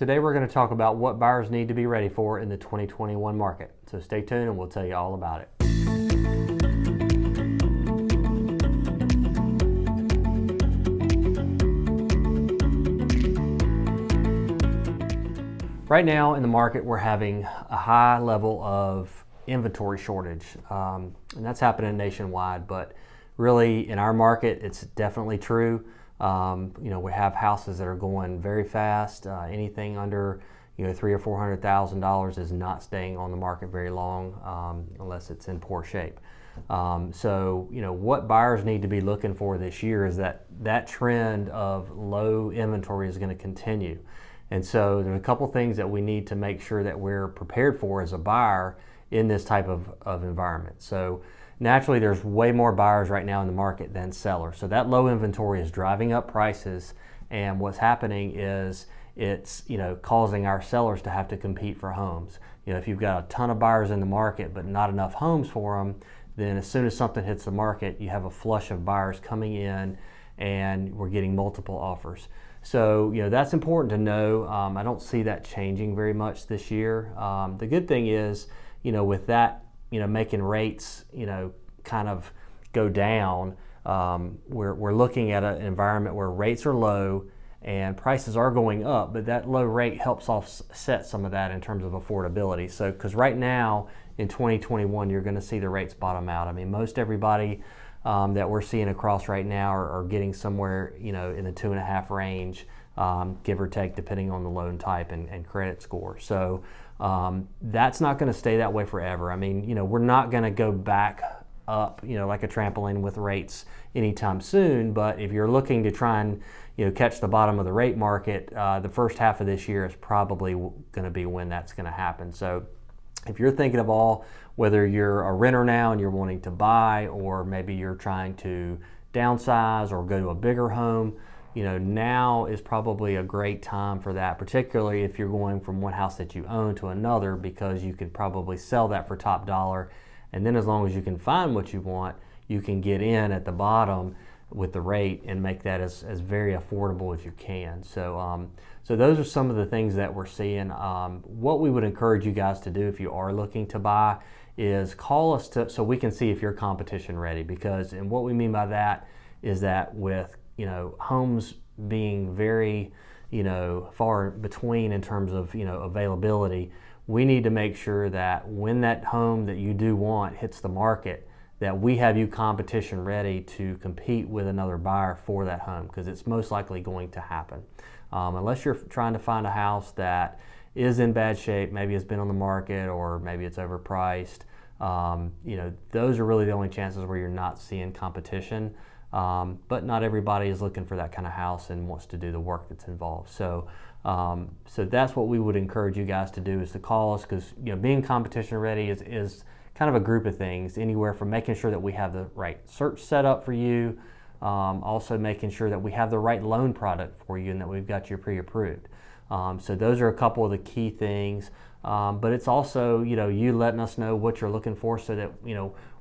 Today we're going to talk about what buyers need to be ready for in the 2021 market. So stay tuned and we'll tell you all about it. Right now in the market we're having a high level of inventory shortage, and that's happening nationwide, but really in our market it's definitely true. We have houses that are going very fast. Anything under $300,000 or $400,000 is not staying on the market very long unless it's in poor shape. So what buyers need to be looking for this year is that trend of low inventory is going to continue. And so there's a couple things that we need to make sure that we're prepared for as a buyer in this type of environment. So naturally there's way more buyers right now in the market than sellers. So that low inventory is driving up prices, and what's happening is it's causing our sellers to have to compete for homes. If you've got a ton of buyers in the market but not enough homes for them, then as soon as something hits the market, you have a flush of buyers coming in and we're getting multiple offers. So that's important to know. I don't see that changing very much this year. The good thing is, with that, making rates, kind of go down, we're looking at an environment where rates are low and prices are going up, but that low rate helps offset some of that in terms of affordability. So, because right now in 2021, you're going to see the rates bottom out. I mean, most everybody that we're seeing across right now are getting somewhere, in the 2.5 range, give or take, depending on the loan type and credit score. So that's not going to stay that way forever. I mean, we're not going to go back up, like a trampoline with rates anytime soon. But if you're looking to try and, catch the bottom of the rate market, the first half of this year is probably going to be when that's going to happen. So if you're thinking of whether you're a renter now and you're wanting to buy, or maybe you're trying to downsize or go to a bigger home, now is probably a great time for that, particularly if you're going from one house that you own to another, because you could probably sell that for top dollar. And then as long as you can find what you want, you can get in at the bottom with the rate and make that as very affordable as you can. So so those are some of the things that we're seeing. What we would encourage you guys to do if you are looking to buy is call us so we can see if you're competition ready. And what we mean by that is that with homes being very far between in terms of availability, we need to make sure that when that home that you do want hits the market, that we have you competition ready to compete with another buyer for that home, because it's most likely going to happen. Unless you're trying to find a house that is in bad shape, maybe it's been on the market or maybe it's overpriced, those are really the only chances where you're not seeing competition. But not everybody is looking for that kind of house and wants to do the work that's involved. So so that's what we would encourage you guys to do, is to call us, because being competition ready is kind of a group of things, anywhere from making sure that we have the right search set up for you, also making sure that we have the right loan product for you and that we've got you pre-approved. So those are a couple of the key things, but it's also you letting us know what you're looking for, so that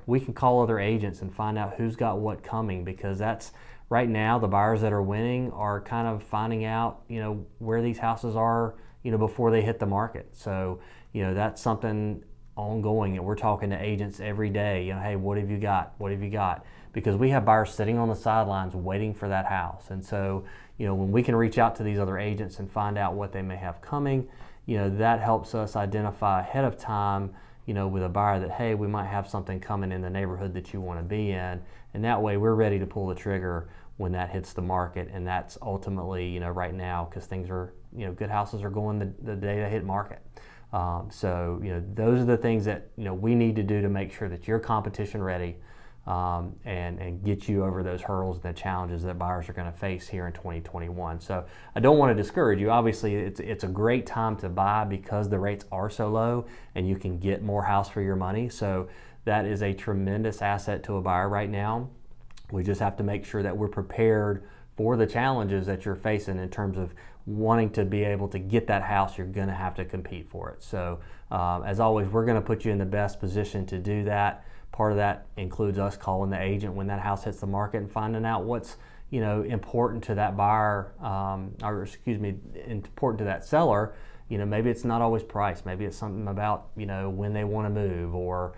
we can call other agents and find out who's got what coming, because that's right now the buyers that are winning are kind of finding out where these houses are before they hit the market. So that's something ongoing, and we're talking to agents every day. Hey, what have you got? What have you got? Because we have buyers sitting on the sidelines waiting for that house. And so when we can reach out to these other agents and find out what they may have coming, that helps us identify ahead of time with a buyer that, hey, we might have something coming in the neighborhood that you want to be in, and that way we're ready to pull the trigger when that hits the market. And that's ultimately right now, because things are good houses are going the day they hit market. So those are the things that we need to do to make sure that you're competition ready, and get you over those hurdles and the challenges that buyers are going to face here in 2021. So I don't want to discourage you. Obviously, it's a great time to buy because the rates are so low and you can get more house for your money. So that is a tremendous asset to a buyer right now. We just have to make sure that we're prepared for the challenges that you're facing in terms of wanting to be able to get that house. You're going to have to compete for it. So as always, we're going to put you in the best position to do that. Part of that includes us calling the agent when that house hits the market and finding out what's important to that buyer, or excuse me, important to that seller. Maybe it's not always price. Maybe it's something about, when they want to move, or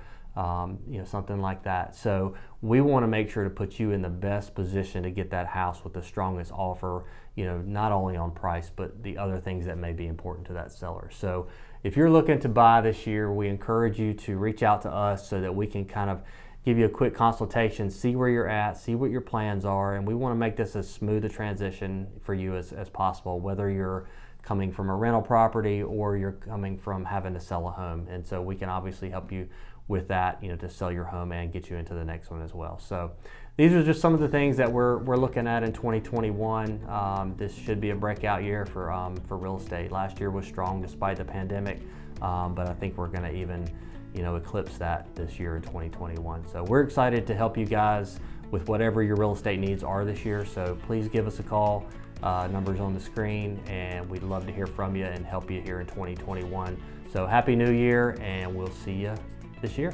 something like that. So we want to make sure to put you in the best position to get that house with the strongest offer, not only on price, but the other things that may be important to that seller. So if you're looking to buy this year, we encourage you to reach out to us so that we can kind of give you a quick consultation, see where you're at, see what your plans are, and we want to make this as smooth a transition for you as possible, whether you're coming from a rental property or you're coming from having to sell a home. And so we can obviously help you with that, to sell your home and get you into the next one as well. So these are just some of the things that we're looking at in 2021. This should be a breakout year for real estate. Last year was strong despite the pandemic, but I think we're going to even eclipse that this year in 2021. So we're excited to help you guys with whatever your real estate needs are this year. So please give us a call. Numbers on the screen, and we'd love to hear from you and help you here in 2021. So happy New Year, and we'll see you this year.